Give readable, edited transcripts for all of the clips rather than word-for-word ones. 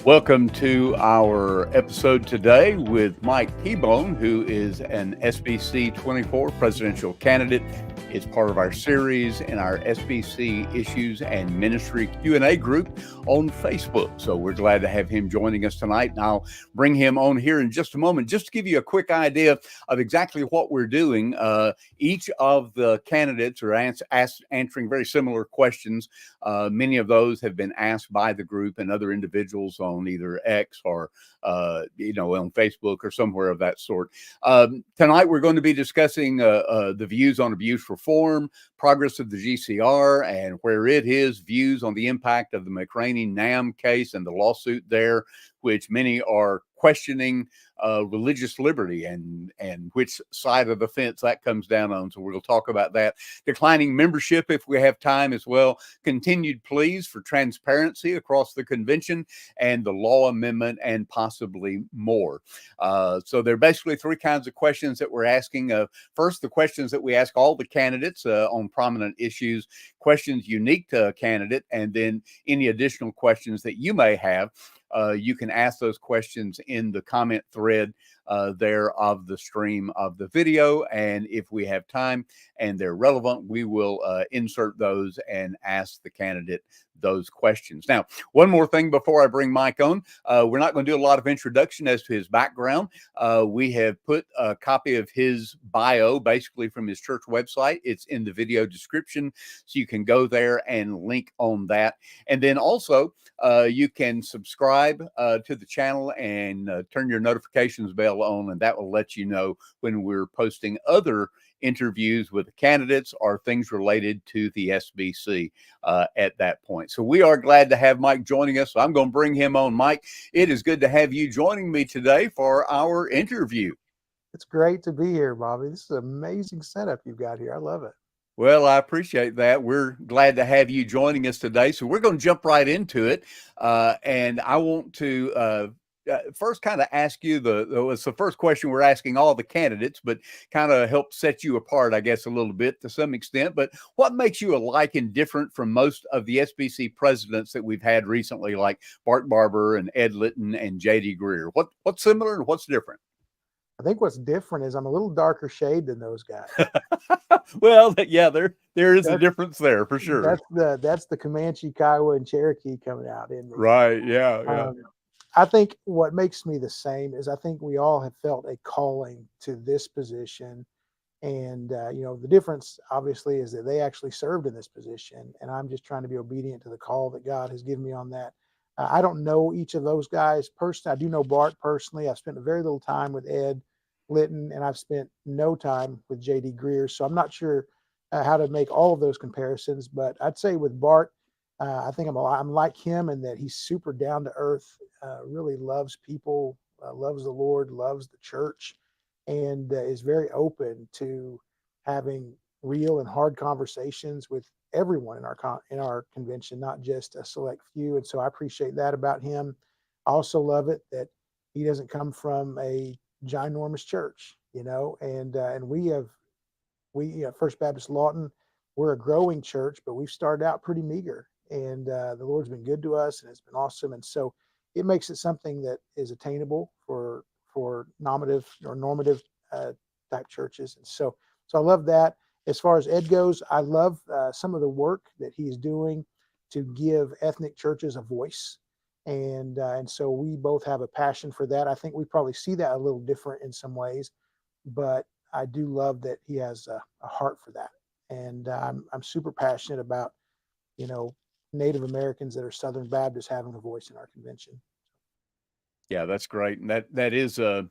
Welcome to our episode today with Mike Keahbone, who is an SBC 24 presidential candidate. It's part of our series in our SBC Issues and Ministry Q&A group on Facebook. So we're glad to have him joining us tonight. And I'll bring him on here in just a moment, just to give you a quick idea of exactly what we're doing. Each of the candidates are answering very similar questions. Many of those have been asked by the group and other individuals on either X or, on Facebook or somewhere of that sort. Tonight, we're going to be discussing the views on abuse reform, progress of the GCR and where it is, views on the impact of the McRaney NAMB case and the lawsuit there, which many are questioning religious liberty and which side of the fence that comes down on. So we'll talk about that. Declining membership, if we have time as well. Continued pleas for transparency across the convention and the law amendment and possibly more. So there are basically three kinds of questions that we're asking. First, the questions that we ask all the candidates on prominent issues, questions unique to a candidate, and then any additional questions that you may have. You can ask those questions in the comment thread there of the stream of the video. And if we have time and they're relevant, we will insert those and ask the candidate those questions. Now, one more thing before I bring Mike on. We're not going to do a lot of introduction as to his background. We have put a copy of his bio basically from his church website. It's in the video description, so you can go there and link on that. And then also you can subscribe to the channel and turn your notifications bell on, and that will let you know when we're posting other interviews with the candidates or things related to the SBC at that point. So we are glad to have Mike joining us. So I'm going to bring him on. Mike, it is good to have you joining me today for our interview. It's great to be here, Bobby. This is an amazing setup you've got here. I love it. Well, I appreciate that. We're glad to have you joining us today. So we're going to jump right into it. And I want to first kind of ask you it's the first question we're asking all the candidates, but kind of help set you apart, I guess, a little bit to some extent. But what makes you alike and different from most of the SBC presidents that we've had recently, like Bart Barber and Ed Litton and J.D. Greer? What's similar and what's different? I think what's different is I'm a little darker shade than those guys. Well, yeah, there is a difference there for sure. That's the Comanche, Kiowa, and Cherokee coming out in me. Right. Yeah. I think what makes me the same is I think we all have felt a calling to this position. And, the difference, obviously, is that they actually served in this position. And I'm just trying to be obedient to the call that God has given me on that. I don't know each of those guys personally. I do know Bart personally. I've spent very little time with Ed Litton, and I've spent no time with J.D. Greer. So I'm not sure how to make all of those comparisons. But I'd say with Bart, I think I'm like him in that he's super down to earth, really loves people, loves the Lord, loves the church, and is very open to having real and hard conversations with everyone in our convention, not just a select few. And so I appreciate that about him. I also love it that he doesn't come from a ginormous church, and we First Baptist Lawton, we're a growing church, but we've started out pretty meager, and the Lord's been good to us, and it's been awesome. And so it makes it something that is attainable for normative type churches. And so I love that. As far as Ed goes, I love some of the work that he's doing to give ethnic churches a voice. And so we both have a passion for that. I think we probably see that a little different in some ways, but I do love that he has a heart for that. And I'm super passionate about, Native Americans that are Southern Baptists having a voice in our convention. Yeah, that's great. And that is a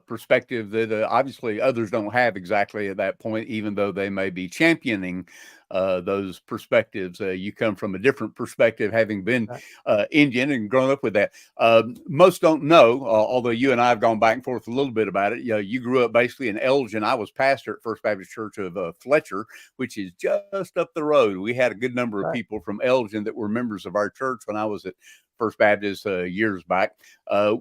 perspective that obviously others don't have exactly at that point, even though they may be championing those perspectives. You come from a different perspective, having been Indian and grown up with that. Most don't know, although you and I have gone back and forth a little bit about it. You grew up basically in Elgin. I was pastor at First Baptist Church of Fletcher, which is just up the road. We had a good number of people from Elgin that were members of our church when I was at First Baptist years back.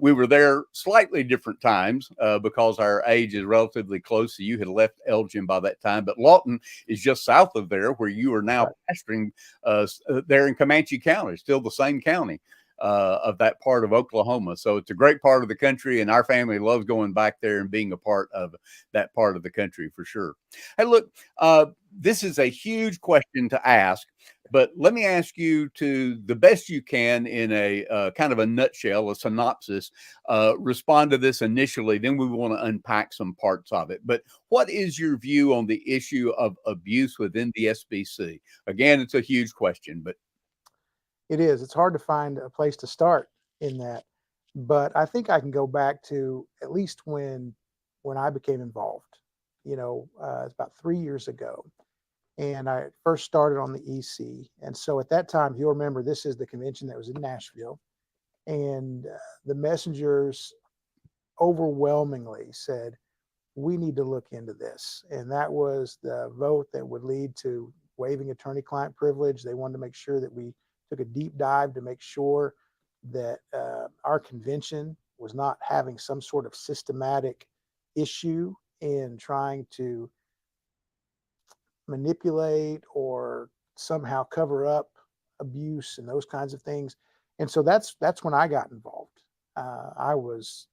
We were there slightly different times because our age is relatively close. So you had left Elgin by that time, but Lawton is just south of there, where you are now pastoring there in Comanche County, still the same county. of that part of Oklahoma. So it's a great part of the country, and our family loves going back there and being a part of that part of the country for sure. Hey, look, this is a huge question to ask, but let me ask you to the best you can in a kind of a nutshell, a synopsis, respond to this initially. Then we want to unpack some parts of it. But what is your view on the issue of abuse within the SBC? Again, it's a huge question, but It is. It's hard to find a place to start in that, but I think I can go back to at least when I became involved. It's about 3 years ago, and I first started on the EC. And so at that time, if you'll remember, this is the convention that was in Nashville, and the messengers overwhelmingly said, we need to look into this. And that was the vote that would lead to waiving attorney-client privilege. They wanted to make sure that we took a deep dive to make sure that our convention was not having some sort of systematic issue in trying to manipulate or somehow cover up abuse and those kinds of things. And so that's when I got involved. I was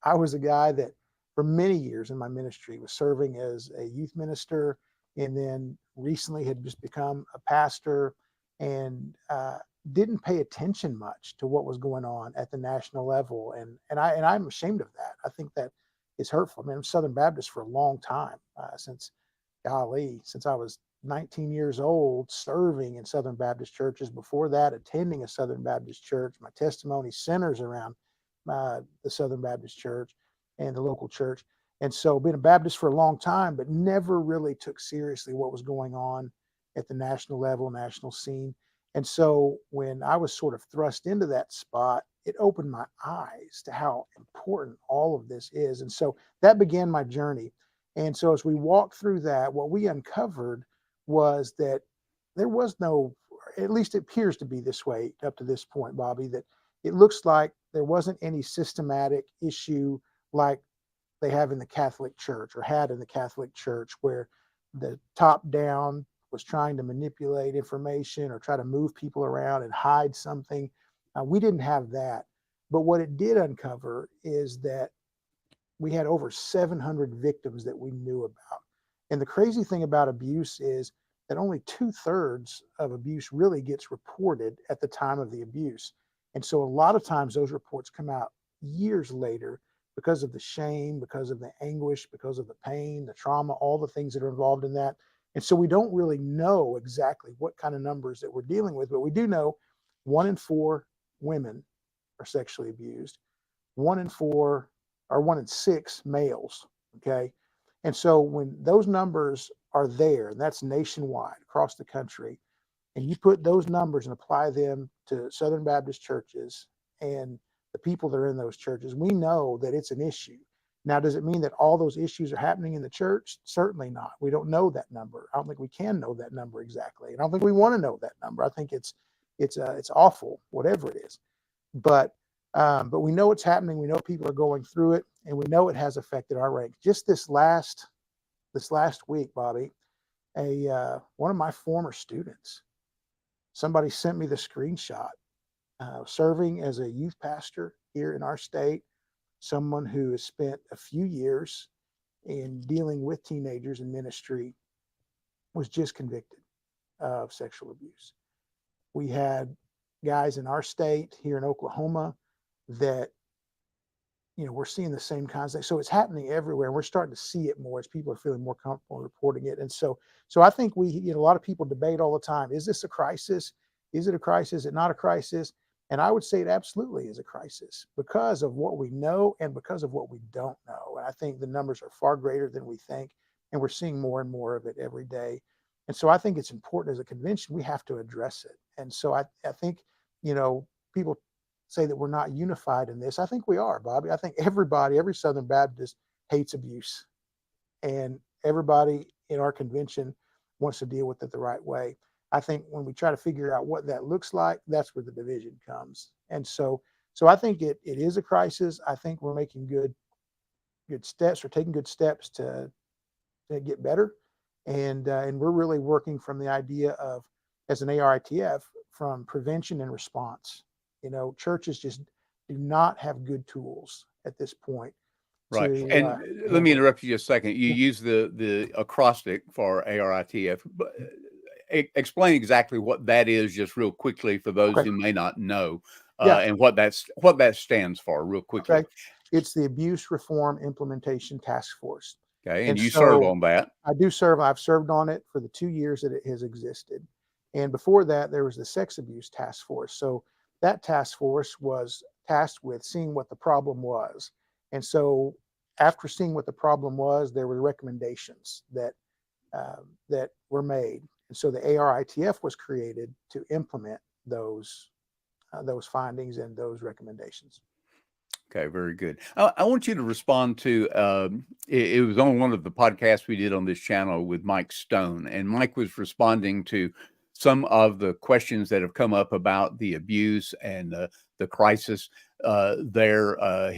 a guy that for many years in my ministry was serving as a youth minister, and then recently had just become a pastor, and didn't pay attention much to what was going on at the national level. And I'm ashamed of that. I think that is hurtful. I mean, I'm Southern Baptist for a long time, since I was 19 years old, serving in Southern Baptist churches. Before that, attending a Southern Baptist church. My testimony centers around the Southern Baptist church and the local church. And so been a Baptist for a long time, but never really took seriously what was going on at the national level, national scene. And so when I was sort of thrust into that spot, it opened my eyes to how important all of this is. And so that began my journey. And so as we walked through that, what we uncovered was that there was no, at least it appears to be this way up to this point, Bobby, that it looks like there wasn't any systematic issue like they have in the Catholic Church, or had in the Catholic Church, where the top down was trying to manipulate information or try to move people around and hide something. We didn't have that. But what it did uncover is that we had over 700 victims that we knew about. And the crazy thing about abuse is that only 2/3 of abuse really gets reported at the time of the abuse. And so a lot of times those reports come out years later because of the shame, because of the anguish, because of the pain, the trauma, all the things that are involved in that. And so we don't really know exactly what kind of numbers that we're dealing with, but we do know 1 in 4 women are sexually abused, 1 in 4 or 1 in 6 males. Okay. And so when those numbers are there, and that's nationwide across the country, and you put those numbers and apply them to Southern Baptist churches and the people that are in those churches, we know that it's an issue. Now, does it mean that all those issues are happening in the church? Certainly not. We don't know that number. I don't think we can know that number exactly. And I don't think we want to know that number. I think it's awful, whatever it is. But we know it's happening. We know people are going through it, and we know it has affected our ranks. Just this last week, Bobby, one of my former students, somebody sent me the screenshot. Serving as a youth pastor here in our state, someone who has spent a few years in dealing with teenagers in ministry, was just convicted of sexual abuse. We had guys in our state here in Oklahoma that, we're seeing the same kinds of things. So it's happening everywhere. We're starting to see it more as people are feeling more comfortable reporting it. And so I think a lot of people debate all the time, is this a crisis? Is it a crisis? Is it not a crisis? And I would say it absolutely is a crisis because of what we know and because of what we don't know. And I think the numbers are far greater than we think, and we're seeing more and more of it every day. And so I think it's important as a convention, we have to address it. And so I think, people say that we're not unified in this. I think we are, Bobby. I think every Southern Baptist hates abuse, and everybody in our convention wants to deal with it the right way. I think when we try to figure out what that looks like, that's where the division comes. And so I think it is a crisis. I think we're making good steps, or taking good steps to get better. And we're really working from the idea of, as an ARITF, from prevention and response. Churches just do not have good tools at this point Right. to And let me handle it. interrupt you just a second. You Yeah. use the acrostic for ARITF, but explain exactly what that is, just real quickly, for those Okay. who may not know, Yeah. and what that stands for, real quickly. Okay. It's the Abuse Reform Implementation Task Force. Okay, and And you serve so on that. I do serve. I've served on it for the 2 years that it has existed. And before that, there was the Sex Abuse Task Force. So that task force was tasked with seeing what the problem was. And so after seeing what the problem was, there were recommendations that were made. And so the ARITF was created to implement those findings and those recommendations. Okay, very good. I want you to respond to, it was on one of the podcasts we did on this channel with Mike Stone, and Mike was responding to some of the questions that have come up about the abuse and the crisis there.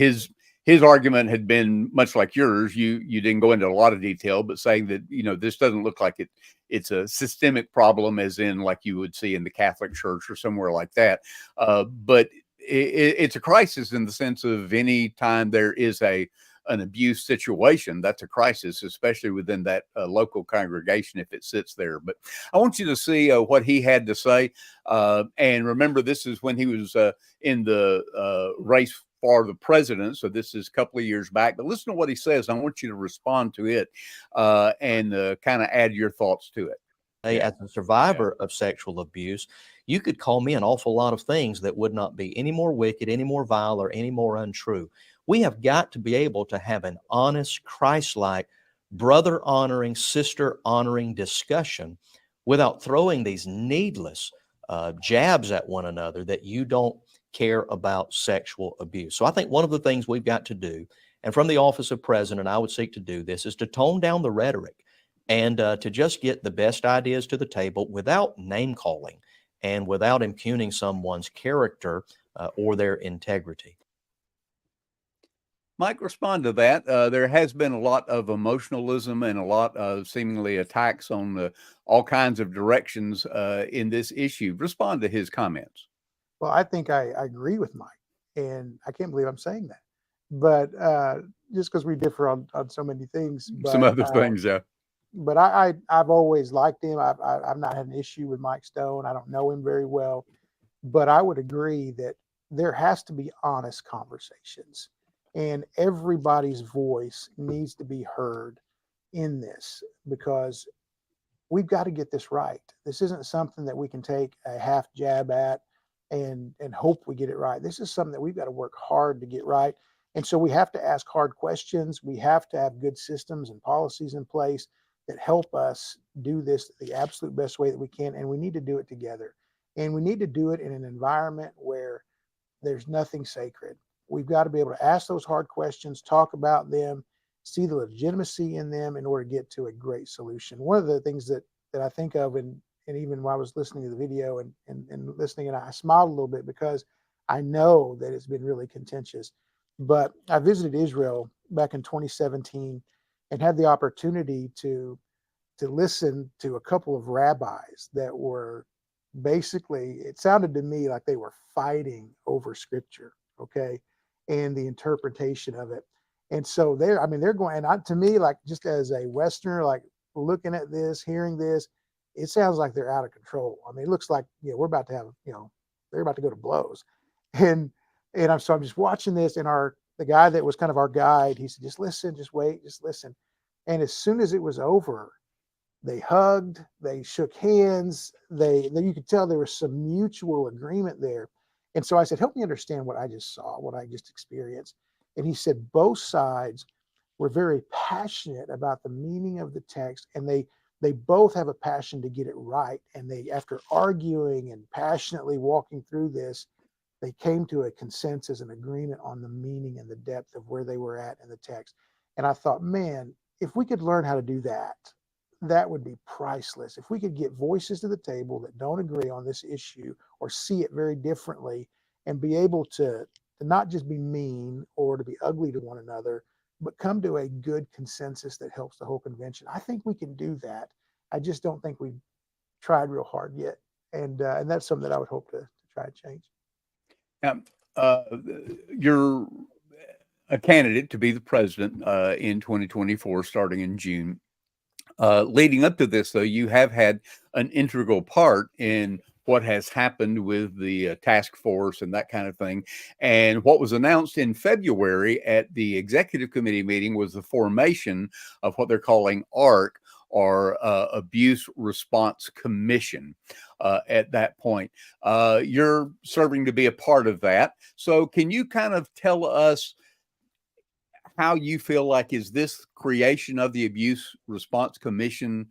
His argument had been much like yours. You didn't go into a lot of detail, but saying that, this doesn't look like it's a systemic problem, as in like you would see in the Catholic Church or somewhere like that. But it's a crisis in the sense of any time there is an abuse situation, that's a crisis, especially within that local congregation if it sits there. But I want you to see what he had to say. And remember, this is when he was in the race for the president. So this is a couple of years back. But listen to what he says. I want you to respond to it and kind of add your thoughts to it. As a survivor of sexual abuse, you could call me an awful lot of things that would not be any more wicked, any more vile, or any more untrue. We have got to be able to have an honest, Christ-like, brother-honoring, sister-honoring discussion without throwing these needless jabs at one another that you don't care about sexual abuse. So I think one of the things we've got to do, and from the office of president, I would seek to do this, is to tone down the rhetoric and to just get the best ideas to the table without name calling and without impugning someone's character or their integrity. Mike, respond to that. There has been a lot of emotionalism and a lot of seemingly attacks on all kinds of directions in this issue. Respond to his comments. Well, I think I agree with Mike, and I can't believe I'm saying that. But just because we differ on so many things, Some other things, yeah. But I've always liked him. I've not had an issue with Mike Stone. I don't know him very well, but I would agree that there has to be honest conversations, and everybody's voice needs to be heard in this, because we've got to get this right. This isn't something that we can take a half jab at and hope we get it right. This is something that we've got to work hard to get right. And so we have to ask hard questions. We have to have good systems and policies in place that help us do this the absolute best way that we can. And we need to do it together. And we need to do it in an environment where there's nothing sacred. We've got to be able to ask those hard questions, talk about them, see the legitimacy in them in order to get to a great solution. One of the things that I think of, and even while I was listening to the video and listening, and I smiled a little bit because I know that it's been really contentious. But I visited Israel back in 2017 and had the opportunity to listen to a couple of rabbis that were basically, it sounded to me like they were fighting over scripture, okay, and the interpretation of it. And so they're going, and to me, like, just as a Westerner, like looking at this, hearing this, it sounds like they're out of control. I mean, it looks like, we're about to have, they're about to go to blows. And I'm just watching this, and the guy that was kind of our guide, he said, just listen, just wait, just listen. And as soon as it was over, they hugged, they shook hands, you could tell there was some mutual agreement there. And so I said, help me understand what I just saw, what I just experienced. And he said both sides were very passionate about the meaning of the text, and they both have a passion to get it right. And they, after arguing and passionately walking through this, they came to a consensus and agreement on the meaning and the depth of where they were at in the text. And I thought, man, if we could learn how to do that, that would be priceless. If we could get voices to the table that don't agree on this issue or see it very differently, and be able to not just be mean or to be ugly to one another, but come to a good consensus that helps the whole convention. I think we can do that. I just don't think we've tried real hard yet. And that's something that I would hope to try to change. Now, uh, you're a candidate to be the president in 2024, starting in June. Leading up to this, though, you have had an integral part in what has happened with the task force and that kind of thing. And what was announced in February at the executive committee meeting was the formation of what they're calling ARC, or Abuse Response Commission. At that point, you're serving to be a part of that. So, can you kind of tell us how you feel like, is this creation of the Abuse Response Commission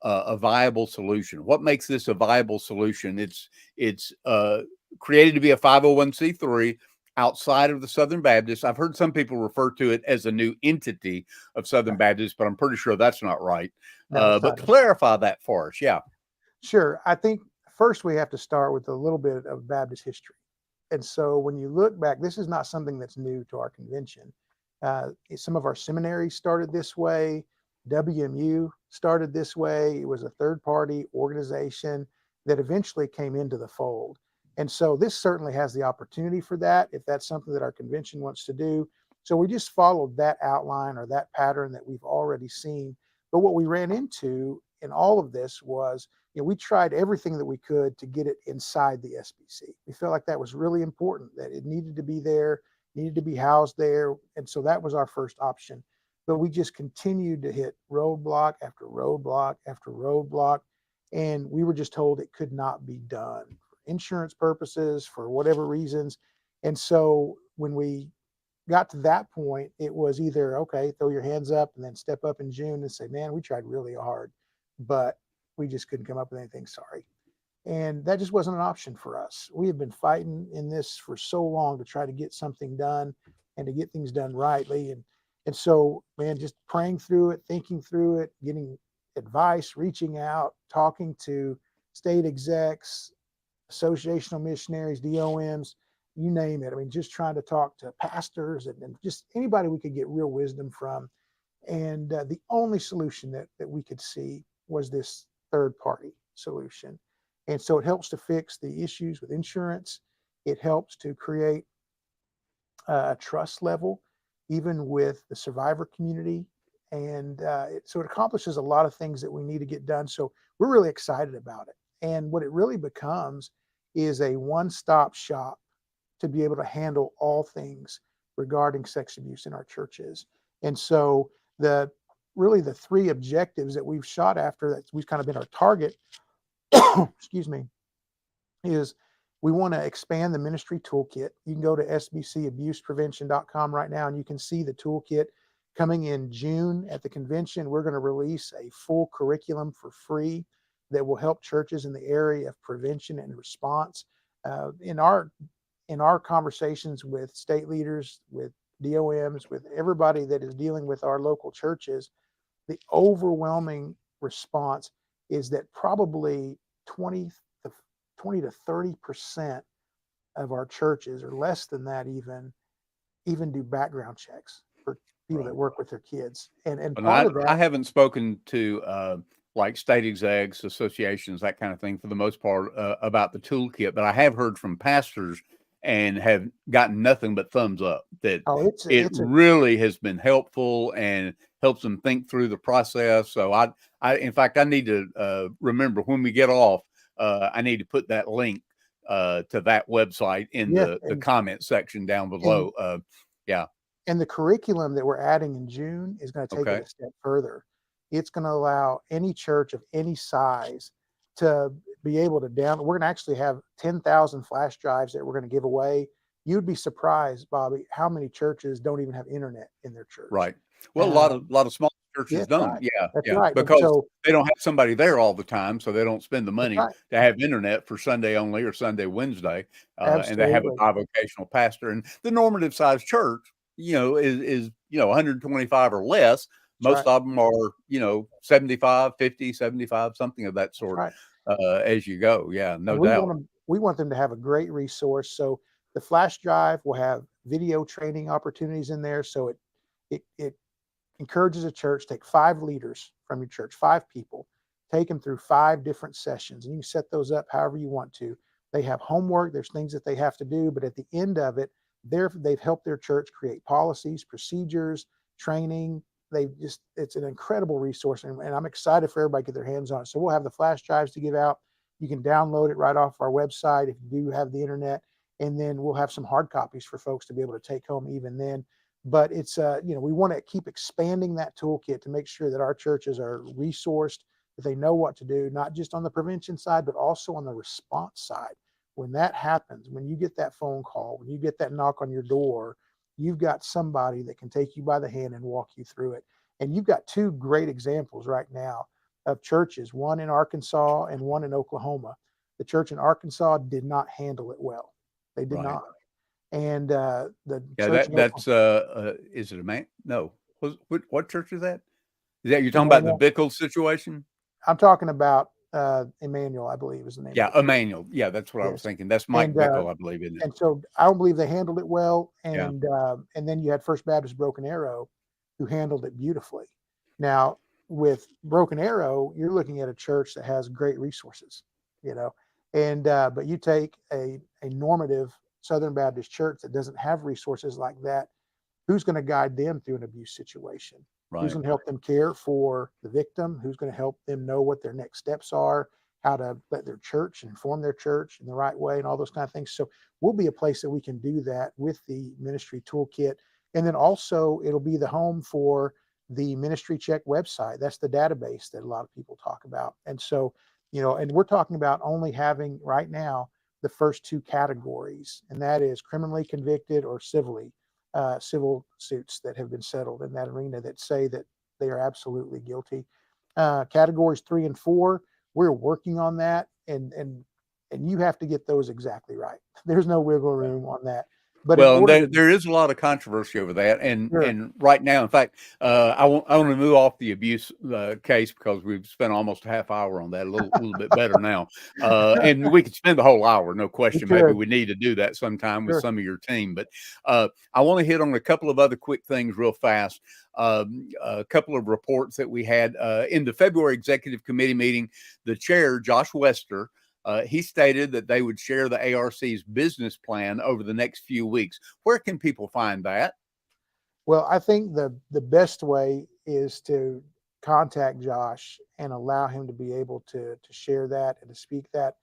a viable solution? What makes this a viable solution? It's created to be a 501c3 outside of the Southern Baptist. I've heard some people refer to it as a new entity of Southern Baptist, but I'm pretty sure that's not right. No, But clarify that for us. Yeah. Sure. I think first we have to start with a little bit of Baptist history. And so when you look back, this is not something that's new to our convention. Some of our seminaries started this way. WMU started this way. It was a third-party organization that eventually came into the fold. And so this certainly has the opportunity for that, if that's something that our convention wants to do. So we just followed that outline or that pattern that we've already seen. But what we ran into in all of this was, we tried everything that we could to get it inside the SBC. We felt like that was really important, that it needed to be there, needed to be housed there. And so that was our first option. But we just continued to hit roadblock after roadblock after roadblock. And we were just told it could not be done for insurance purposes, for whatever reasons. And so when we got to that point, it was either, okay, throw your hands up and then step up in June and say, man, we tried really hard, but we just couldn't come up with anything. Sorry. And that just wasn't an option for us. We have been fighting in this for so long to try to get something done and to get things done rightly. And so, man, just praying through it, thinking through it, getting advice, reaching out, talking to state execs, associational missionaries, DOMs, you name it. I mean, just trying to talk to pastors and just anybody we could get real wisdom from. And the only solution that we could see was this third party solution. And so it helps to fix the issues with insurance. It helps to create a trust level, even with the survivor community. And so it accomplishes a lot of things that we need to get done. So we're really excited about it. And what it really becomes is a one-stop shop to be able to handle all things regarding sex abuse in our churches. And so the three objectives that we've shot after, that we've kind of been our target, excuse me, is we want to expand the ministry toolkit. You can go to sbcabuseprevention.com right now and you can see the toolkit. Coming in June at the convention, we're going to release a full curriculum for free that will help churches in the area of prevention and response. In our conversations with state leaders, with DOMs, with everybody that is dealing with our local churches, the overwhelming response is that probably 20 to 30% of our churches, or less than that even do background checks for people that work with their kids. And part of that, I haven't spoken to like state execs, associations, that kind of thing, for the most part, about the toolkit, but I have heard from pastors and have gotten nothing but thumbs up that it really has been helpful and helps them think through the process. So in fact, I need to remember when we get off, I need to put that link to that website in the comment section down below. Yeah. And the curriculum that we're adding in June is going to take it a step further. It's going to allow any church of any size to be able to download. We're going to actually have 10,000 flash drives that we're going to give away. You'd be surprised, Bobby, how many churches don't even have internet in their church. Right. Well, a lot of small churches don't. Right. Yeah. That's yeah. right. Because they don't have somebody there all the time, so they don't spend the money right. to have internet for Sunday only or Sunday, Wednesday. And they have a bivocational pastor. And the normative size church, is 125 or less. Most of them are, 75, 50, 75, something of that sort, as you go. Yeah, no doubt. We want them to have a great resource. So the flash drive will have video training opportunities in there. So it encourages a church, take 5 leaders from your church, 5 people, take them through 5 different sessions. And you can set those up however you want to, They have homework. There's things that they have to do, but at the end of it, they've helped their church create policies, procedures, training. It's an incredible resource, and I'm excited for everybody to get their hands on it. So we'll have the flash drives to give out. You can download it right off our website if you do have the internet, and then we'll have some hard copies for folks to be able to take home even then. But it's we want to keep expanding that toolkit to make sure that our churches are resourced, that they know what to do, not just on the prevention side, but also on the response side. When that happens, when you get that phone call, when you get that knock on your door, you've got somebody that can take you by the hand and walk you through it. And you've got two great examples right now of churches, one in Arkansas and one in Oklahoma. The church in Arkansas did not handle it well. They did Right. not. And the Yeah, church in that's is it a man? No. What church is that? Is that you're talking about the Bickle situation? I'm talking about Emmanuel, I believe is the name. Yeah, Emmanuel. Yeah, that's what I was thinking. That's Mike Bickle, I believe, isn't it? And so I don't believe they handled it well. And then you had First Baptist Broken Arrow, who handled it beautifully. Now with Broken Arrow, you're looking at a church that has great resources, and but you take a normative Southern Baptist church that doesn't have resources like that. Who's going to guide them through an abuse situation? Right. Who's going to help them care for the victim? Who's going to help them know what their next steps are, how to let their church inform their church in the right way, and all those kind of things. So we'll be a place that we can do that with the ministry toolkit. And then also it'll be the home for the Ministry Check website. That's the database that a lot of people talk about. And so, and we're talking about only having right now the first two categories, and that is criminally convicted or civil suits that have been settled in that arena that say that they are absolutely guilty. Categories 3 and 4, we're working on that, and you have to get those exactly right. There's no wiggle room on that. But there is a lot of controversy over that, and right now, in fact, I want to move off the abuse case because we've spent almost a half hour on that. A little bit better now, and we could spend the whole hour, no question. Maybe we need to do that sometime with some of your team. But I want to hit on a couple of other quick things real fast. A couple of reports that we had in the February Executive Committee meeting. The chair, Josh Wester, he stated that they would share the ARC's business plan over the next few weeks. Where can people find that? Well, I think the best way is to contact Josh and allow him to be able to share that and to speak that.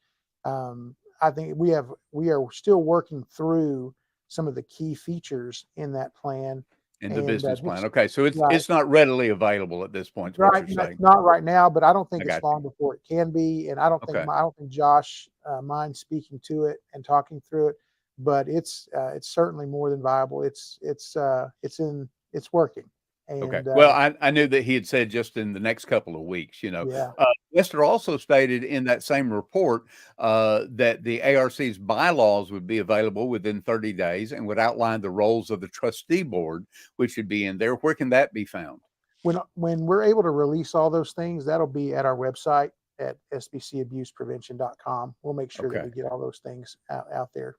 I think we are still working through some of the key features in that plan. In the business plan. Okay. So it's not readily available at this point. Right. Not right now, but I don't think it's long before it can be. And I don't think Josh minds speaking to it and talking through it, but it's certainly more than viable. It's working. And, okay. Well, I knew that he had said just in the next couple of weeks, Wester also stated in that same report that the ARC's bylaws would be available within 30 days and would outline the roles of the trustee board, which should be in there. Where can that be found? When we're able to release all those things, that'll be at our website at sbcabuseprevention.com. We'll make sure that we get all those things out there.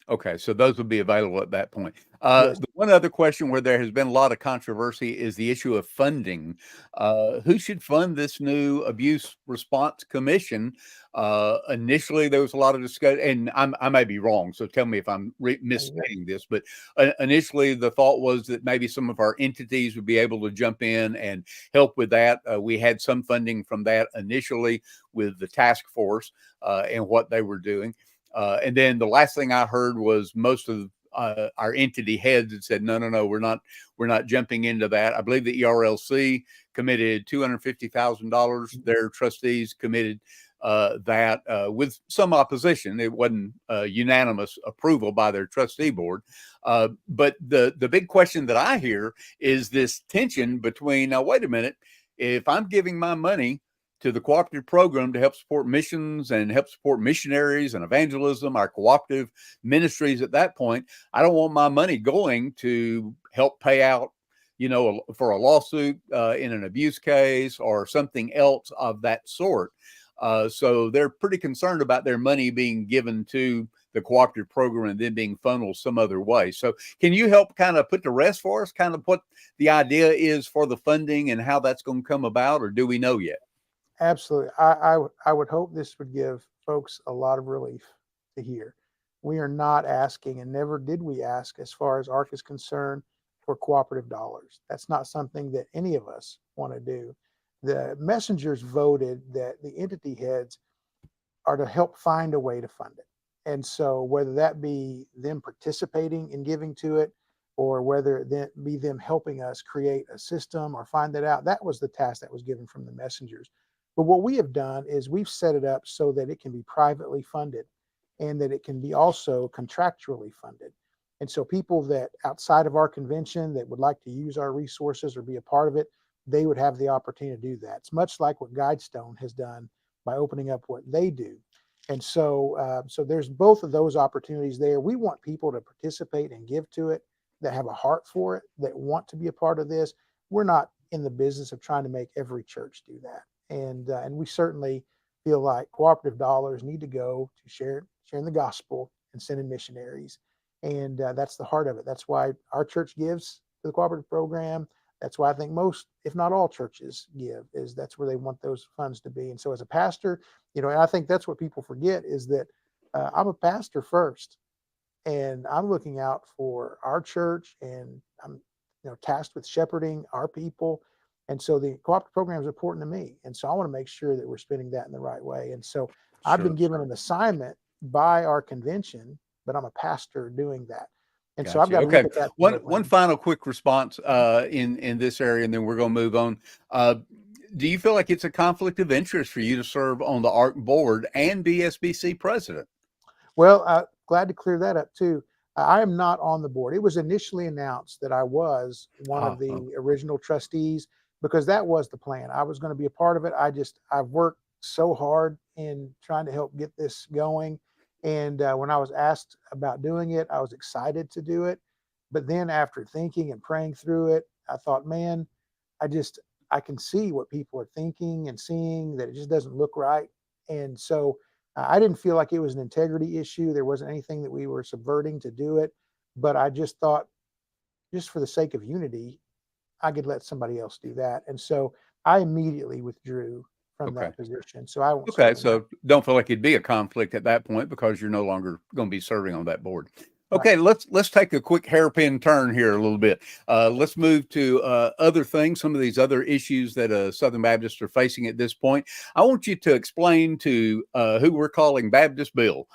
Okay, so those would be available at that point. Yes. The one other question where there has been a lot of controversy is the issue of funding. Who should fund this new abuse response commission? Initially, there was a lot of discussion, and I may be wrong, so tell me if I'm misstating this, but initially the thought was that maybe some of our entities would be able to jump in and help with that. We had some funding from that initially with the task force and what they were doing. And then the last thing I heard was most of our entity heads had said, no, we're not jumping into that. I believe the ERLC committed $250,000. Their trustees committed that with some opposition. It wasn't unanimous approval by their trustee board. But the big question that I hear is this tension between, now, wait a minute, if I'm giving my money to the cooperative program to help support missions and help support missionaries and evangelism, our cooperative ministries at that point, I don't want my money going to help pay out, for a lawsuit in an abuse case or something else of that sort. So they're pretty concerned about their money being given to the cooperative program and then being funneled some other way. So can you help kind of put to rest for us, kind of what the idea is for the funding and how that's going to come about, or do we know yet? Absolutely. I would hope this would give folks a lot of relief. to hear. We are not asking, and never did we ask, as far as ARC is concerned, for cooperative dollars. That's not something that any of us want to do. The messengers voted that the entity heads are to help find a way to fund it. And so whether that be them participating in giving to it, or whether that be them helping us create a system or find that out, that was the task that was given from the messengers. But what we have done is we've set it up so that it can be privately funded and that it can be also contractually funded. And so people that outside of our convention that would like to use our resources or be a part of it, they would have the opportunity to do that. It's much like what Guidestone has done by opening up what they do. And so, so there's both of those opportunities there. We want people to participate and give to it, that have a heart for it, that want to be a part of this. We're not in the business of trying to make every church do that. And we certainly feel like cooperative dollars need to go to sharing the gospel and sending missionaries. And that's the heart of it. That's why our church gives to the cooperative program. That's why I think most, if not all, churches give, is that's where they want those funds to be. And so as a pastor, and I think that's what people forget, is that I'm a pastor first, and I'm looking out for our church, and I'm tasked with shepherding our people. And so the cooperative program is important to me. And so I want to make sure that we're spending that in the right way. And so I've been given an assignment by our convention, but I'm a pastor doing that. And so I've got to look at that. One final quick response in this area, and then we're going to move on. Do you feel like it's a conflict of interest for you to serve on the ARC board and be SBC president? Well, glad to clear that up too. I am not on the board. It was initially announced that I was one of the original trustees, because that was the plan. I was going to be a part of it. I've worked so hard in trying to help get this going. And when I was asked about doing it, I was excited to do it. But then after thinking and praying through it, I thought, man, I can see what people are thinking and seeing, that it just doesn't look right. And so I didn't feel like it was an integrity issue. There wasn't anything that we were subverting to do it. But I just thought, just for the sake of unity, I could let somebody else do that. And so I immediately withdrew from that position. So I won't. Okay. So don't feel like it'd be a conflict at that point, because you're no longer going to be serving on that board. Okay, let's take a quick hairpin turn here a little bit. Let's move to other things, some of these other issues that Southern Baptists are facing at this point. I want you to explain to who we're calling Baptist Bill.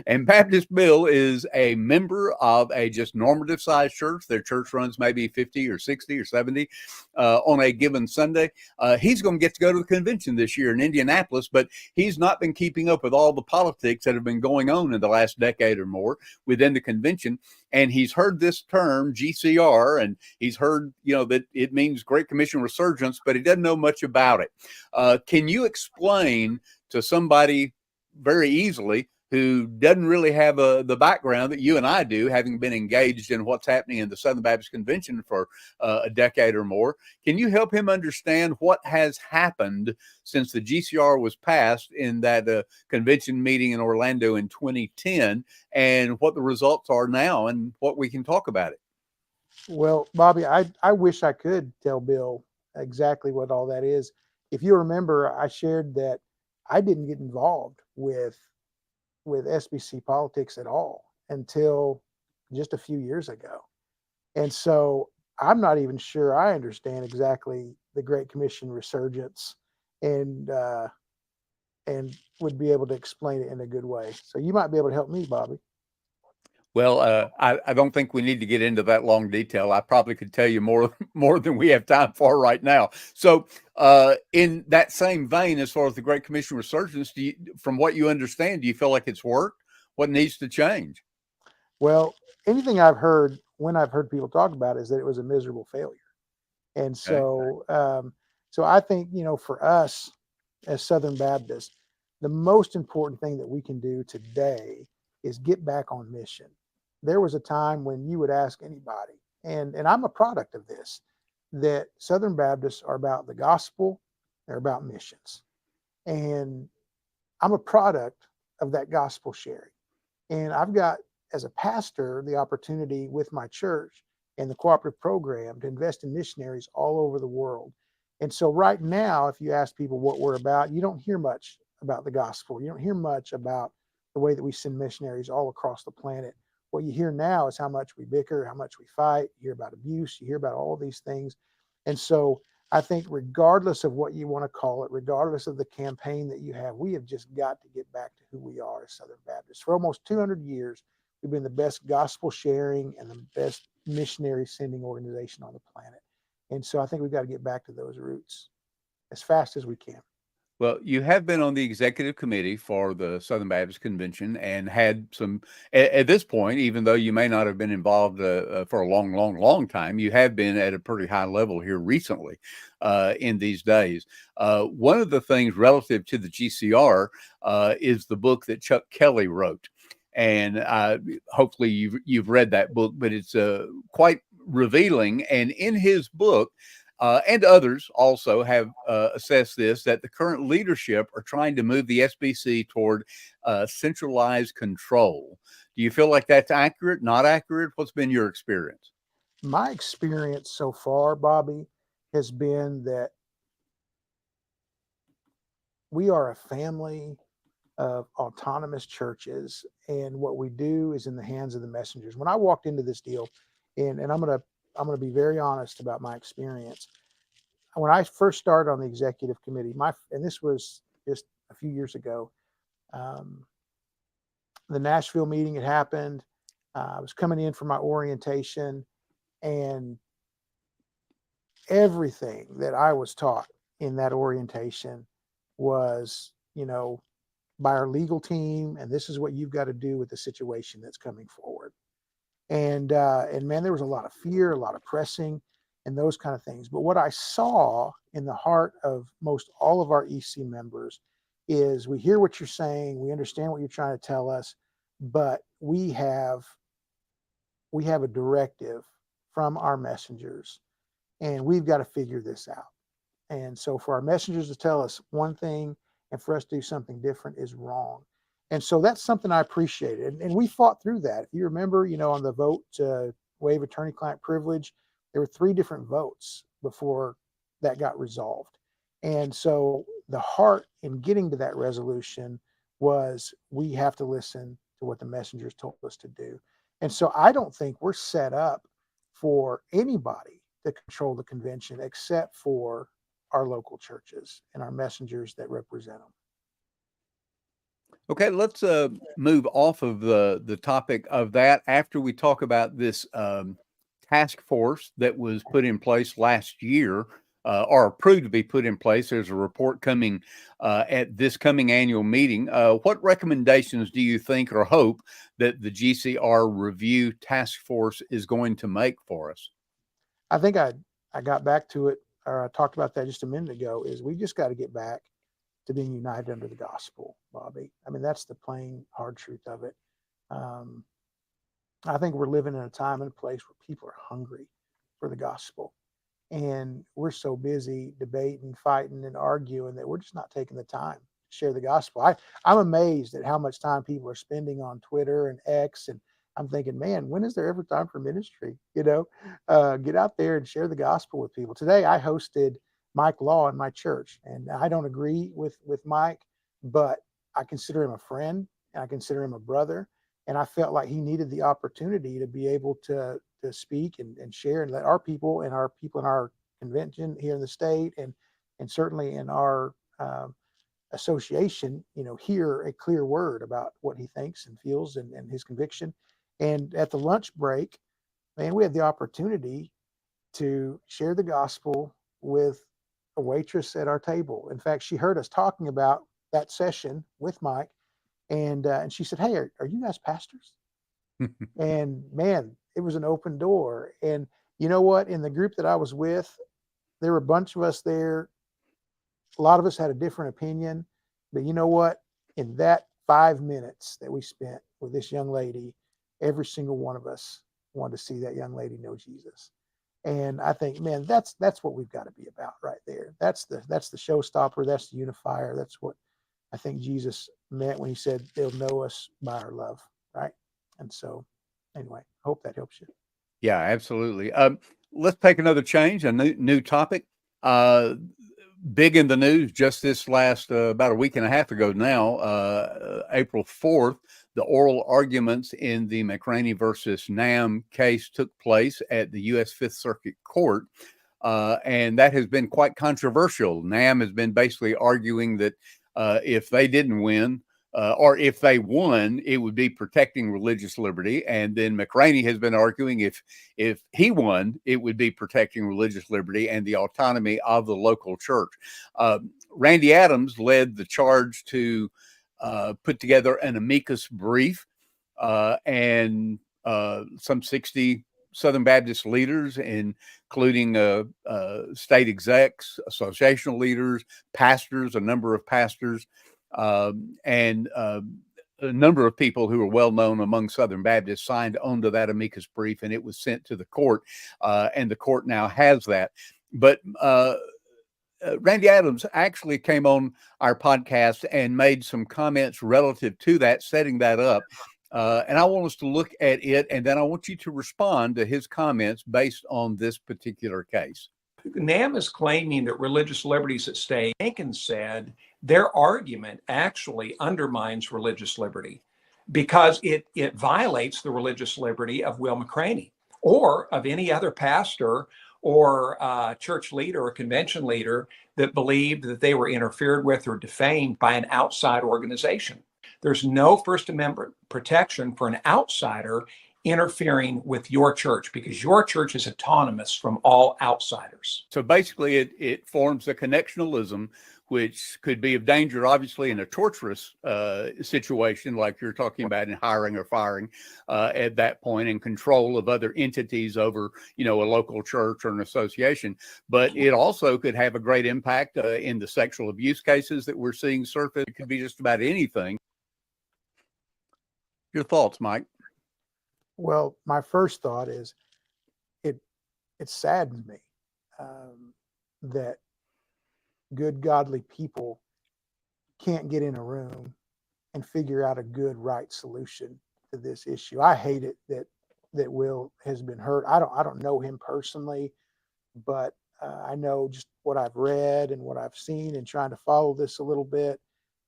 And Baptist Bill is a member of a just normative sized church. Their church runs maybe 50 or 60 or 70 on a given Sunday. He's going to get to go to the convention this year in Indianapolis, but he's not been keeping up with all the politics that have been going on in the last decade or more within the convention. And he's heard this term GCR, and he's heard, that it means Great Commission Resurgence, but he doesn't know much about it. Can you explain to somebody very easily who doesn't really have the background that you and I do, having been engaged in what's happening in the Southern Baptist Convention for a decade or more? Can you help him understand what has happened since the GCR was passed in that convention meeting in Orlando in 2010, and what the results are now, and what we can talk about it? Well, Bobby, I wish I could tell Bill exactly what all that is. If you remember, I shared that I didn't get involved with SBC politics at all until just a few years ago. And so I'm not even sure I understand exactly the Great Commission Resurgence and would be able to explain it in a good way. So you might be able to help me, Bobby. Well, I don't think we need to get into that long detail. I probably could tell you more than we have time for right now. So in that same vein, as far as the Great Commission Resurgence, from what you understand, do you feel like it's worked? What needs to change? Well, anything I've heard, when I've heard people talk about it, is that it was a miserable failure. And so, so I think, for us as Southern Baptists, the most important thing that we can do today is get back on mission. There was a time when you would ask anybody, and I'm a product of this, that Southern Baptists are about the gospel, they're about missions. And I'm a product of that gospel sharing. And I've got, as a pastor, the opportunity with my church and the cooperative program to invest in missionaries all over the world. And so right now, if you ask people what we're about, you don't hear much about the gospel. You don't hear much about the way that we send missionaries all across the planet. What you hear now is how much we bicker, how much we fight. You hear about abuse, you hear about all these things. And so I think regardless of what you want to call it, regardless of the campaign that you have, we have just got to get back to who we are as Southern Baptists. For almost 200 years, we've been the best gospel sharing and the best missionary sending organization on the planet. And so I think we've got to get back to those roots as fast as we can. Well, you have been on the executive committee for the Southern Baptist Convention and had some, at this point, even though you may not have been involved for a long time, you have been at a pretty high level here recently in these days. One of the things relative to the GCR is the book that Chuck Kelly wrote. And hopefully you've read that book, but it's quite revealing. And in his book, and others also have assessed this, that the current leadership are trying to move the SBC toward centralized control. Do you feel like that's accurate, not accurate? What's been your experience? My experience so far, Bobby, has been that we are a family of autonomous churches, and what we do is in the hands of the messengers. When I walked into this deal, and I'm gonna be very honest about my experience. When I first started on the executive committee, and this was just a few years ago, the Nashville meeting had happened. I was coming in for my orientation, and everything that I was taught in that orientation was, by our legal team, and this is what you've got to do with the situation that's coming forward. And man, there was a lot of fear, a lot of pressing, and those kind of things. But what I saw in the heart of most all of our EC members is, we hear what you're saying, we understand what you're trying to tell us, but we have a directive from our messengers, and we've got to figure this out. And so for our messengers to tell us one thing and for us to do something different is wrong. And so that's something I appreciated. And we fought through that. If you remember, on the vote to waive attorney-client privilege, there were 3 different votes before that got resolved. And so the heart in getting to that resolution was, we have to listen to what the messengers told us to do. And so I don't think we're set up for anybody to control the convention except for our local churches and our messengers that represent them. Okay, let's move off of the topic of that after we talk about this task force that was put in place last year, or approved to be put in place. There's a report coming at this coming annual meeting. What recommendations do you think or hope that the GCR review task force is going to make for us? I think I got back to it, or I talked about that just a minute ago, is we just got to get back to being united under the gospel, Bobby. I mean, that's the plain, hard truth of it. I think we're living in a time and a place where people are hungry for the gospel. And we're so busy debating, fighting, and arguing that we're just not taking the time to share the gospel. I'm amazed at how much time people are spending on Twitter and X. And I'm thinking, man, when is there ever time for ministry? Get out there and share the gospel with people. Today, I hosted Mike Law in my church, and I don't agree with Mike, but I consider him a friend and I consider him a brother, and I felt like he needed the opportunity to be able to speak and share, and let our people in our convention here in the state, and certainly in our association, hear a clear word about what he thinks and feels and his conviction. And at the lunch break, man, we had the opportunity to share the gospel with a waitress at our table. In fact, she heard us talking about that session with Mike, and she said, "Hey, are you guys pastors?" And man, it was an open door. And you know what? In the group that I was with, there were a bunch of us there. A lot of us had a different opinion, but you know what? In that 5 minutes that we spent with this young lady, every single one of us wanted to see that young lady know Jesus. And I think, man, that's what we've got to be about right there. That's the showstopper. That's the unifier. That's what I think Jesus meant when he said they'll know us by our love, right? And so, anyway, I hope that helps you. Yeah, absolutely. Let's take another change, a new topic. big in the news just this last about a week and a half ago now, April 4th, the oral arguments in the McRaney versus NAMB case took place at the U.S. Fifth Circuit Court. And that has been quite controversial. NAMB has been basically arguing that if they didn't win, or if they won, it would be protecting religious liberty. And then McRaney has been arguing if he won, it would be protecting religious liberty and the autonomy of the local church. Randy Adams led the charge to put together an amicus brief, and some 60 Southern Baptist leaders, including state execs, associational leaders, pastors, a number of pastors, and a number of people who are well known among Southern Baptists signed onto that amicus brief, and it was sent to the court, and the court now has that. But Randy Adams actually came on our podcast and made some comments relative to that, setting that up. And I want us to look at it, and then I want you to respond to his comments based on this particular case. NAMB is claiming that religious liberty is at stake. Jenkins said their argument actually undermines religious liberty because it violates the religious liberty of Will McRaney or of any other pastor or church leader or convention leader that believed that they were interfered with or defamed by an outside organization. There's no First Amendment protection for an outsider interfering with your church because your church is autonomous from all outsiders. So basically it forms a connectionalism, which could be of danger, obviously, in a torturous situation like you're talking about in hiring or firing at that point, and control of other entities over, a local church or an association. But it also could have a great impact in the sexual abuse cases that we're seeing surface. It could be just about anything. Your thoughts, Mike? Well, my first thought is it saddens me that good, godly people can't get in a room and figure out a good, right solution to this issue. I hate it that Will has been hurt. I don't know him personally, but I know just what I've read and what I've seen and trying to follow this a little bit.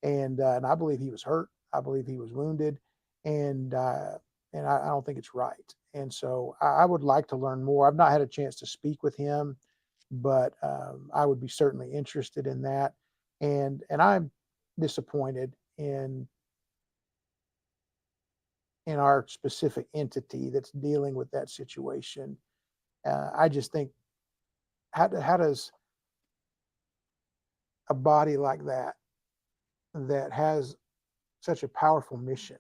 And I believe he was hurt. I believe he was wounded, and I don't think it's right. And so I would like to learn more. I've not had a chance to speak with him, but I would be certainly interested in that. And I'm disappointed in our specific entity that's dealing with that situation. I just think, how does a body like that has such a powerful mission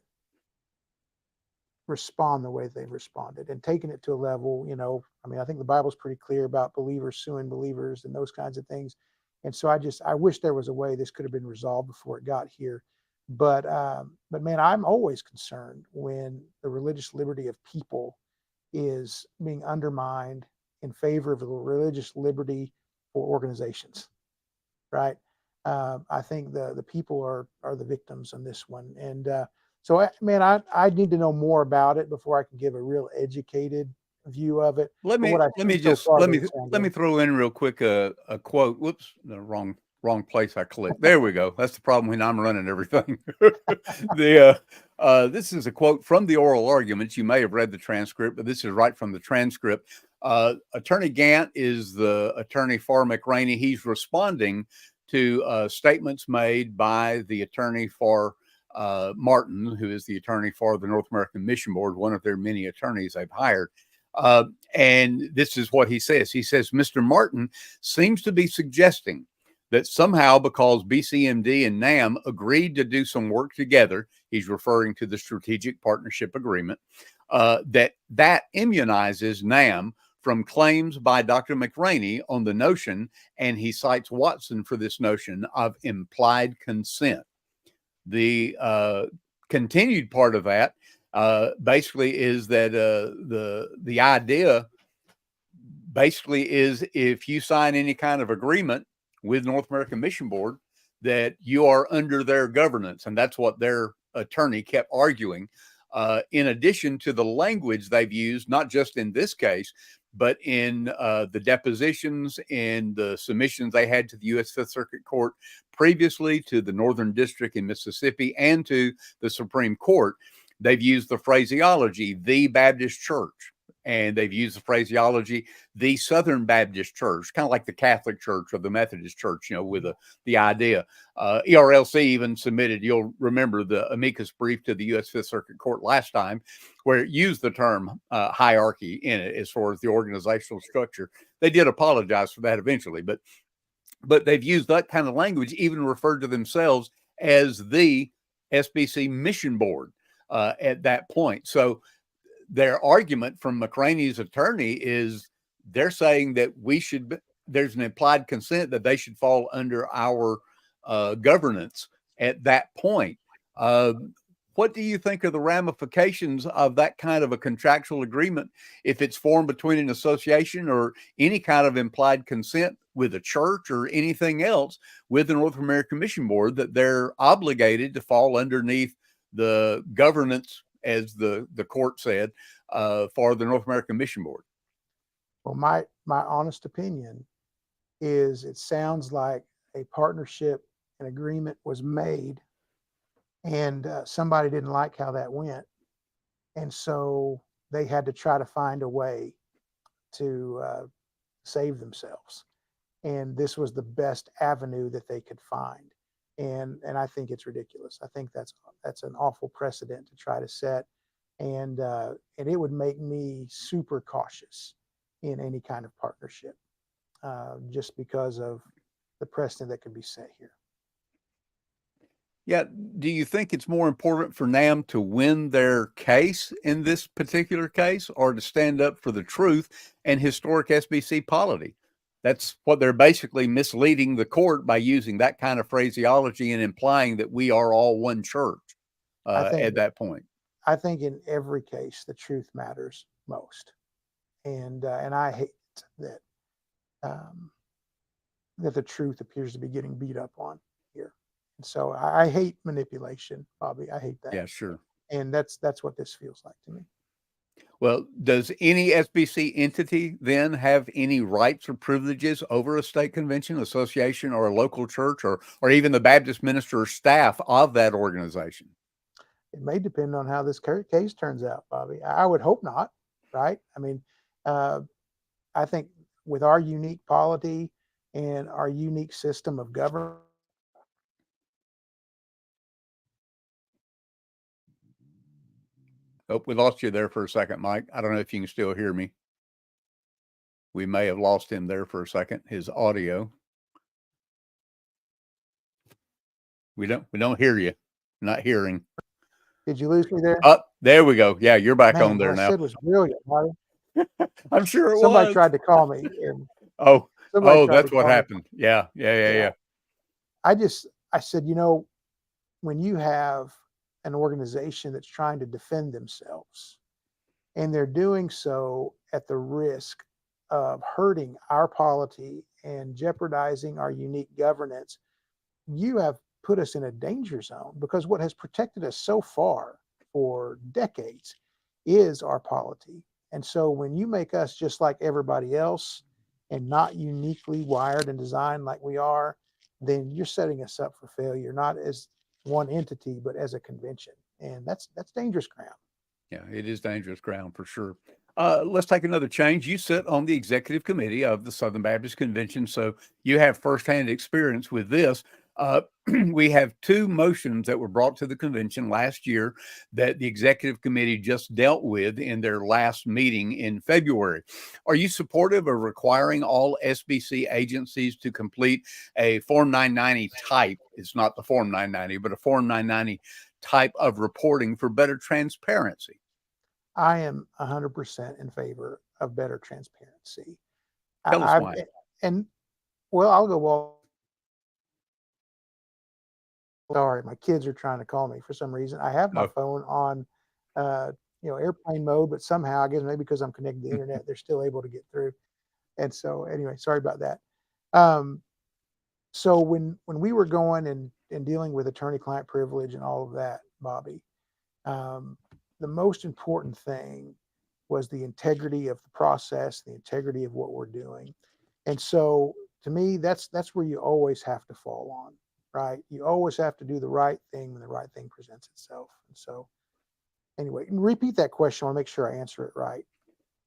respond the way they've responded, and taking it to a level, I think the Bible's pretty clear about believers suing believers and those kinds of things. And so I wish there was a way this could have been resolved before it got here. But man, I'm always concerned when the religious liberty of people is being undermined in favor of the religious liberty for organizations, right? I think the people are the victims on this one. And so, I need to know more about it before I can give a real educated view of it. Let me throw in real quick a quote. Whoops, the wrong place I clicked. There we go. That's the problem when I'm running everything. This is a quote from the oral arguments. You may have read the transcript, but this is right from the transcript. Attorney Gant is the attorney for McRaney. He's responding to statements made by the attorney for Martin, who is the attorney for the North American Mission Board, one of their many attorneys they've hired. And this is what he says. He says, Mr. Martin seems to be suggesting that somehow because BCMD and NAMB agreed to do some work together, he's referring to the Strategic Partnership Agreement, that immunizes NAMB from claims by Dr. McRaney on the notion, and he cites Watson for this notion of implied consent. The continued part of that basically is that the idea basically is if you sign any kind of agreement with North American Mission Board, that you are under their governance. And that's what their attorney kept arguing. In addition to the language they've used, not just in this case, but in the depositions and the submissions they had to the U.S. Fifth Circuit Court previously, to the Northern District in Mississippi, and to the Supreme Court, they've used the phraseology, the Baptist Church. And they've used the phraseology, the Southern Baptist Church, kind of like the Catholic Church or the Methodist Church, with the idea. ERLC even submitted, you'll remember, the amicus brief to the U.S. Fifth Circuit Court last time, where it used the term hierarchy in it as far as the organizational structure. They did apologize for that eventually, but they've used that kind of language, even referred to themselves as the SBC Mission Board at that point. So their argument from McRaney's attorney is they're saying that there's an implied consent that they should fall under our governance at that point. What do you think are the ramifications of that kind of a contractual agreement if it's formed between an association or any kind of implied consent with a church or anything else with the North American Mission Board, that they're obligated to fall underneath the governance, as the court said, for the North American Mission Board? Well, my honest opinion is it sounds like a partnership, an agreement was made, and somebody didn't like how that went. And so they had to try to find a way to save themselves. And this was the best avenue that they could find. And I think it's ridiculous. I think that's an awful precedent to try to set. And it would make me super cautious in any kind of partnership, just because of the precedent that could be set here. Yeah. Do you think it's more important for NAMB to win their case in this particular case, or to stand up for the truth and historic SBC polity? That's what they're basically misleading the court by using that kind of phraseology and implying that we are all one church at that point. I think in every case, the truth matters most. And I hate that that the truth appears to be getting beat up on here. And so I hate manipulation, Bobby. I hate that. Yeah, sure. And that's what this feels like to me. Well, does any SBC entity then have any rights or privileges over a state convention, association, or a local church, or even the Baptist minister or staff of that organization? It may depend on how this case turns out, Bobby. I would hope not, right? I mean, I think with our unique polity and our unique system of government. Oh, we lost you there for a second, Mike. I don't know if you can still hear me. We may have lost him there for a second, his audio. We don't hear you. Not hearing. Did you lose me there? Oh, there we go. Yeah, you're back Man, on there what I now. said was brilliant, Bobby. I'm sure it Somebody was. tried to call me. And That's what happened. Yeah. I said, when you have an organization that's trying to defend themselves and they're doing so at the risk of hurting our polity and jeopardizing our unique governance, you have put us in a danger zone, because what has protected us so far for decades is our polity. And so when you make us just like everybody else and not uniquely wired and designed like we are, then you're setting us up for failure, not as one entity, but as a convention. And that's dangerous ground. Yeah, it is dangerous ground for sure. Let's take another change. You sit on the executive committee of the Southern Baptist Convention, so you have firsthand experience with this. We have two motions that were brought to the convention last year that the executive committee just dealt with in their last meeting in February. Are you supportive of requiring all SBC agencies to complete a Form 990 type? It's not the Form 990, but a Form 990 type of reporting for better transparency? I am 100% in favor of better transparency. Tell us why. I'll go, well, sorry, my kids are trying to call me for some reason. I have my phone on, airplane mode, but somehow, I guess maybe because I'm connected to the internet, they're still able to get through. And so anyway, sorry about that. So when we were going and dealing with attorney-client privilege and all of that, Bobby, the most important thing was the integrity of the process, the integrity of what we're doing. And so to me, that's where you always have to fall on, right? You always have to do the right thing when the right thing presents itself. And so anyway, repeat that question. I want to make sure I answer it right.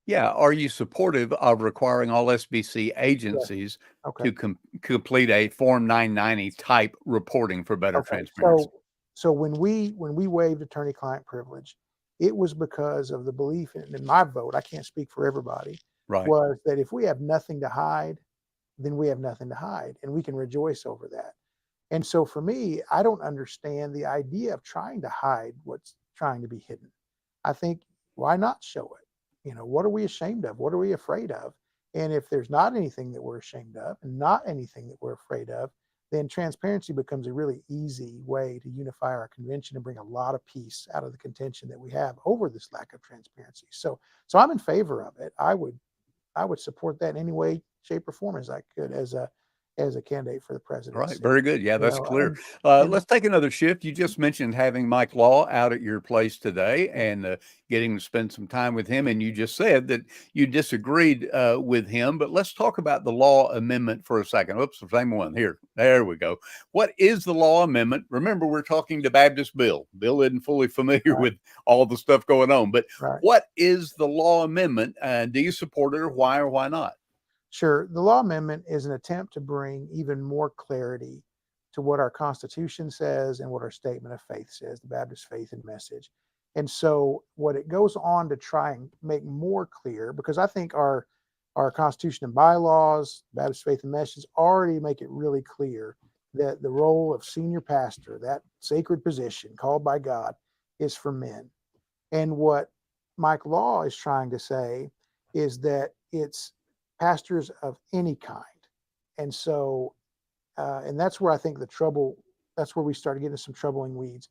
Yeah. Are you supportive of requiring all SBC agencies Okay. to complete a Form 990 type reporting for better Okay. transparency? So when we waived attorney-client privilege, it was because of the belief in my vote. I can't speak for everybody. Right. Was that if we have nothing to hide, then we have nothing to hide, and we can rejoice over that. And so for me, I don't understand the idea of trying to hide what's trying to be hidden. I think, why not show it? You know, what are we ashamed of? What are we afraid of? And if there's not anything that we're ashamed of and not anything that we're afraid of, then transparency becomes a really easy way to unify our convention and bring a lot of peace out of the contention that we have over this lack of transparency. So I'm in favor of it. I would support that in any way, shape, or form as I could as a candidate for the presidency. Right. Very good. Yeah, You that's know, clear. and Let's take another shift. You just mentioned having Mike Law out at your place today and getting to spend some time with him. And you just said that you disagreed with him. But let's talk about the law amendment for a second. Oops, the same one here. There we go. What is the law amendment? Remember, we're talking to Baptist Bill. Bill isn't fully familiar Right. with all the stuff going on. But Right. what is the law amendment? Do you support it, or why not? Sure. The law amendment is an attempt to bring even more clarity to what our Constitution says and what our statement of faith says, the Baptist faith and message. And so what it goes on to try and make more clear, because I think our Constitution and bylaws, Baptist faith and message already make it really clear that the role of senior pastor, that sacred position called by God, is for men. And what Mike Law is trying to say is that it's pastors of any kind. And so, and that's where I think that's where we started getting some troubling weeds.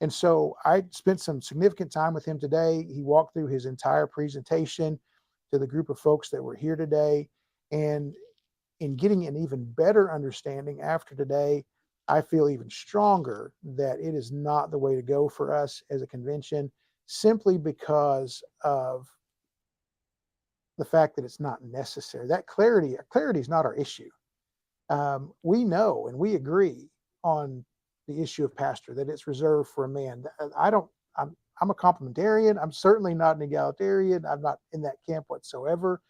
And so I spent some significant time with him today. He walked through his entire presentation to the group of folks that were here today. And in getting an even better understanding after today, I feel even stronger that it is not the way to go for us as a convention, simply because of the fact that it's not necessary. That clarity is not our issue. We know and we agree on the issue of pastor, that it's reserved for a man. I'm a complementarian. I'm certainly not an egalitarian. I'm not in that camp whatsoever.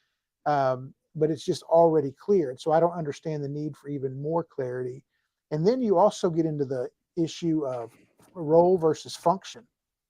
But it's just already clear. And so I don't understand the need for even more clarity. And then you also get into the issue of role versus function.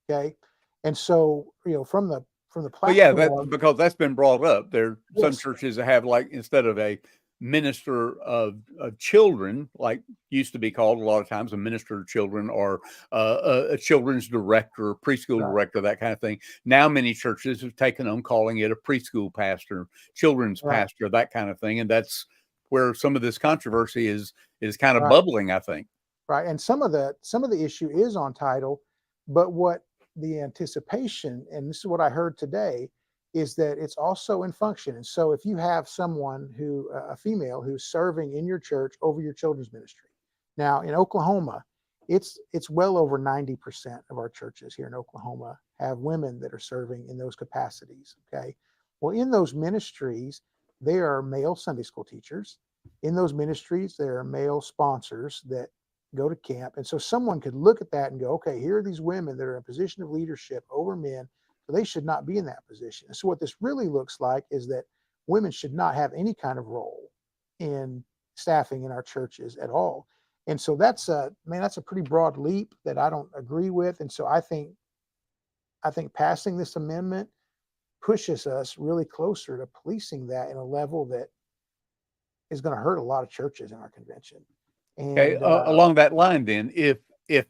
Okay. And so, you know, from the platform. Well, yeah, because that's been brought up. There some Yes. churches that have, like, instead of a minister of children, like used to be called a lot of times, a minister of children, or a children's director, preschool Right. director, that kind of thing. Now many churches have taken on calling it a preschool pastor, children's Right. pastor, that kind of thing. And that's where some of this controversy is kind of Right. bubbling, I think. Right. And some of the issue is on title, but what the anticipation, and this is what I heard today, is that it's also in function. And so if you have someone a female who's serving in your church over your children's ministry. Now in Oklahoma, it's well over 90% of our churches here in Oklahoma have women that are serving in those capacities. Okay. Well, in those ministries, there are male Sunday school teachers. In those ministries, there are male sponsors that go to camp. And so someone could look at that and go, okay, here are these women that are in a position of leadership over men, so they should not be in that position. And so what this really looks like is that women should not have any kind of role in staffing in our churches at all. And so that's a pretty broad leap that I don't agree with. And so I think passing this amendment pushes us really closer to policing that in a level that is going to hurt a lot of churches in our convention. Okay, And along that line, then, if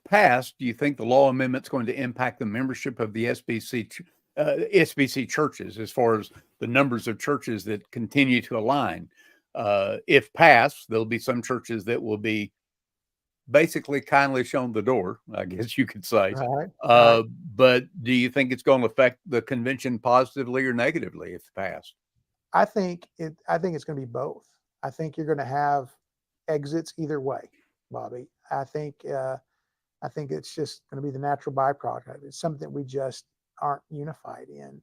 passed, do you think the law amendment's going to impact the membership of the SBC churches as far as the numbers of churches that continue to align? If passed, there'll be some churches that will be basically kindly shown the door, I guess you could say. right. But do you think it's going to affect the convention positively or negatively if passed? I think it's going to be both. I think you're going to have exits either way, Bobby. I think it's just going to be the natural byproduct. It's something that we just aren't unified in.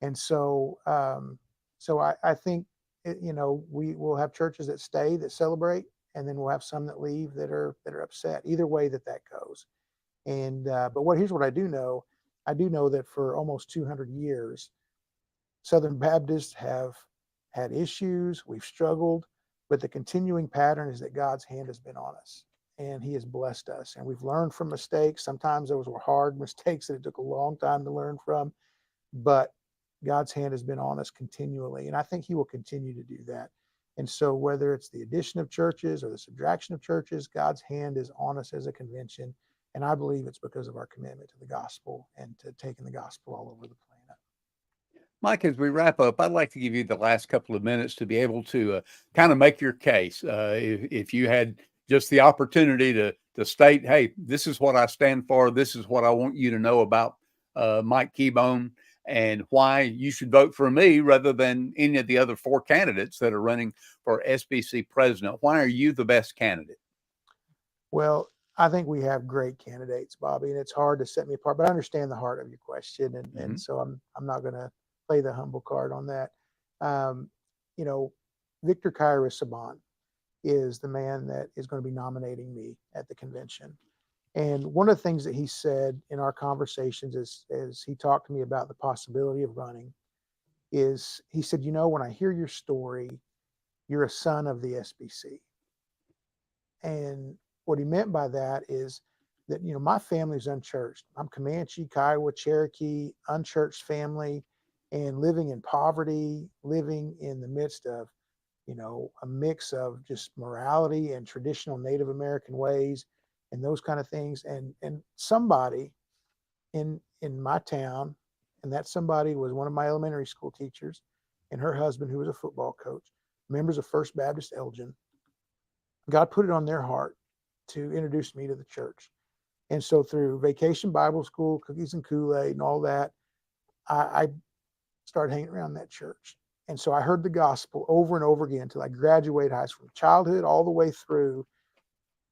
And so, I think, we will have churches that stay, that celebrate, and then we'll have some that leave that are upset. Either way that goes. And here's what I do know. I do know that for almost 200 years, Southern Baptists have had issues. We've struggled, but the continuing pattern is that God's hand has been on us, and He has blessed us. And we've learned from mistakes. Sometimes those were hard mistakes that it took a long time to learn from, but God's hand has been on us continually, and I think He will continue to do that. And so whether it's the addition of churches or the subtraction of churches, God's hand is on us as a convention. And I believe it's because of our commitment to the gospel and to taking the gospel all over the planet. Mike, as we wrap up, I'd like to give you the last couple of minutes to be able to kind of make your case. If you had just the opportunity to state, hey, this is what I stand for, this is what I want you to know about Mike Keahbone, and why you should vote for me rather than any of the other 4 candidates that are running for SBC president. Why are you the best candidate? Well, I think we have great candidates, Bobby, and it's hard to set me apart, but I understand the heart of your question. And so I'm not going to play the humble card on that. Victor Saban is the man that is going to be nominating me at the convention. And one of the things that he said in our conversations as he talked to me about the possibility of running is he said, when I hear your story, you're a son of the SBC. And what he meant by that is that, my family's unchurched. I'm Comanche, Kiowa, Cherokee, unchurched family, and living in poverty, living in the midst of, a mix of just morality and traditional Native American ways and those kind of things. And somebody in my town, and that somebody was one of my elementary school teachers and her husband, who was a football coach, members of First Baptist Elgin. God put it on their heart to introduce me to the church. And so through Vacation Bible School, Cookies and Kool-Aid and all that, I started hanging around that church. And so I heard the gospel over and over again until I graduated high school, childhood all the way through,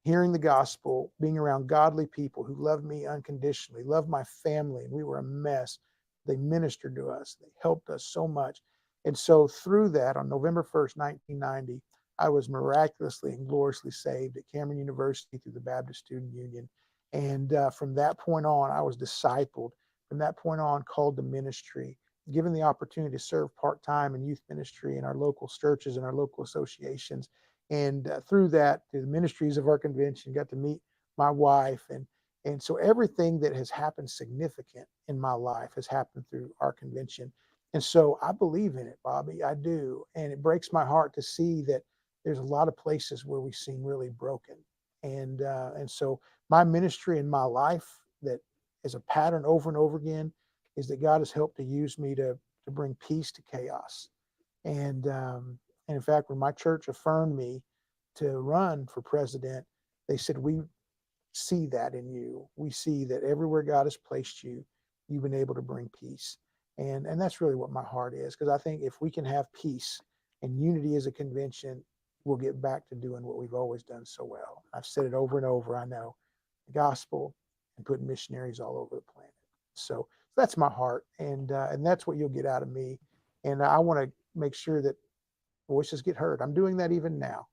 hearing the gospel, being around godly people who loved me unconditionally, loved my family, and we were a mess. They ministered to us. They helped us so much. And so through that, on November 1st, 1990, I was miraculously and gloriously saved at Cameron University through the Baptist Student Union. And from that point on, I was discipled. From that point on, called to ministry, given the opportunity to serve part-time in youth ministry in our local churches and our local associations. And through that, through the ministries of our convention, got to meet my wife. And so everything that has happened significant in my life has happened through our convention. And so I believe in it, Bobby. I do. And it breaks my heart to see that there's a lot of places where we seem really broken. And so my ministry in my life, that is a pattern over and over again, is that God has helped to use me to bring peace to chaos. And in fact, when my church affirmed me to run for president, they said, we see that in you. We see that everywhere God has placed you, you've been able to bring peace. And that's really what my heart is, because I think if we can have peace and unity as a convention, we'll get back to doing what we've always done so well. I've said it over and over, I know, the gospel and putting missionaries all over the planet. So that's my heart, and that's what you'll get out of me. And I want to make sure that voices get heard. I'm doing that even now,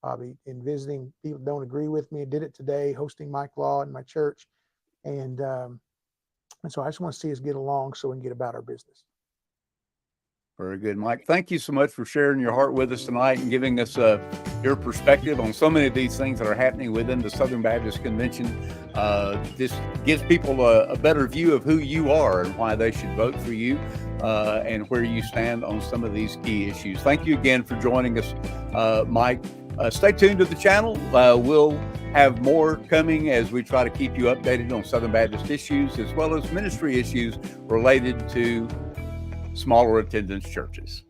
Bobby, in visiting people who don't agree with me. I did it today, hosting Mike Law in my church. And so I just want to see us get along so we can get about our business. Very good, Mike. Thank you so much for sharing your heart with us tonight and giving us your perspective on so many of these things that are happening within the Southern Baptist Convention. This gives people a better view of who you are and why they should vote for you and where you stand on some of these key issues. Thank you again for joining us, Mike. Stay tuned to the channel. We'll have more coming as we try to keep you updated on Southern Baptist issues as well as ministry issues related to smaller attendance churches.